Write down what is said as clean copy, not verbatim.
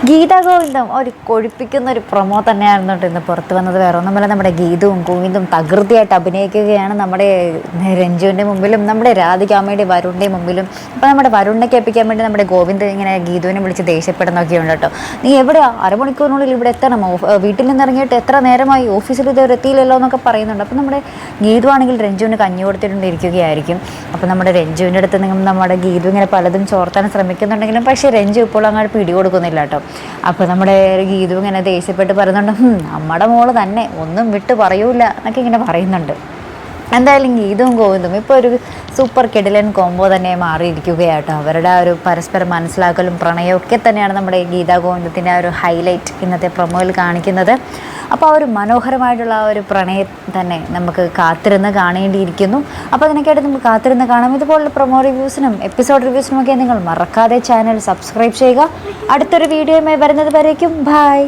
ഗീതാ ഗോവിന്ദം ഒരു കൊഴിപ്പിക്കുന്ന ഒരു പ്രൊമോ തന്നെയായിരുന്നു കേട്ടോ ഇന്ന് പുറത്ത് വന്നത്. വേറെ ഒന്നുമല്ല, നമ്മുടെ ഗീതവും ഗോവിന്ദും തകൃതിയായിട്ട് അഭിനയിക്കുകയാണ് നമ്മുടെ രഞ്ജുവിൻ്റെ മുമ്പിലും നമ്മുടെ രാധികാമ്മയുടെ വരുണിൻ്റെ മുമ്പിലും. അപ്പോൾ നമ്മുടെ വരുണിനെ കേൾപ്പിക്കാൻ വേണ്ടി നമ്മുടെ ഗോവിന്ദ് ഇങ്ങനെ ഗീതുവിനെ വിളിച്ച് ദേഷ്യപ്പെടുന്നൊക്കെ ഉണ്ട് കേട്ടോ. നീ എവിടെയാ, അരമണിക്കൂറിനുള്ളിൽ ഇവിടെ എത്തണം, വീട്ടിൽ നിന്ന് ഇറങ്ങിയിട്ട് എത്ര നേരമായി, ഓഫീസിൽ ഇതുവരെ എത്തിയില്ലല്ലോ എന്നൊക്കെ പറയുന്നുണ്ട്. അപ്പോൾ നമ്മുടെ ഗീതു ആണെങ്കിൽ രഞ്ജുവിന് കഞ്ഞി കൊടുത്തിട്ടുണ്ടിരിക്കുകയായിരിക്കും. അപ്പോൾ നമ്മുടെ രഞ്ജുവിൻ്റെ അടുത്ത് നിങ്ങൾ നമ്മുടെ ഗീതു ഇങ്ങനെ പലതും ചോർത്താൻ ശ്രമിക്കുന്നുണ്ടെങ്കിലും പക്ഷേ രഞ്ജു ഇപ്പോൾ അങ്ങോട്ട് പിടികൊടുക്കുന്നില്ല കേട്ടോ. അപ്പോൾ നമ്മുടെ ഗീതു ഇങ്ങനെ ദേഷ്യപ്പെട്ട് പറയുന്നുണ്ട്, നമ്മുടെ മോള് തന്നെ ഒന്നും വിട്ട് പറയൂല എന്നൊക്കെ ഇങ്ങനെ പറയുന്നുണ്ട്. എന്തായാലും ഗീതവും ഗോവിന്ദും ഇപ്പോൾ ഒരു സൂപ്പർ കിടിലൻ കോംബോ തന്നെ മാറിയിരിക്കുകയാട്ടോ. അവരുടെ ആ ഒരു പരസ്പരം മനസ്സിലാക്കലും പ്രണയവും ഒക്കെ തന്നെയാണ് നമ്മുടെ ഗീതാ ഗോവിന്ദത്തിൻ്റെ ആ ഒരു ഹൈലൈറ്റ് ഇന്നത്തെ പ്രൊമോയിൽ കാണിക്കുന്നത്. അപ്പോൾ ആ ഒരു മനോഹരമായിട്ടുള്ള ആ ഒരു പ്രണയം തന്നെ നമുക്ക് കാത്തിരുന്ന് കാണേണ്ടിയിരിക്കുന്നു. അപ്പോൾ അതിനൊക്കെയായിട്ട് നമുക്ക് കാത്തിരുന്ന് കാണാം. ഇതുപോലുള്ള പ്രൊമോ റിവ്യൂസിനും എപ്പിസോഡ് റിവ്യൂസിനും ഒക്കെ നിങ്ങൾ മറക്കാതെ ചാനൽ സബ്സ്ക്രൈബ് ചെയ്യുക. അടുത്തൊരു വീഡിയോയുമായി വരുന്നത് വരേക്കും ബൈ.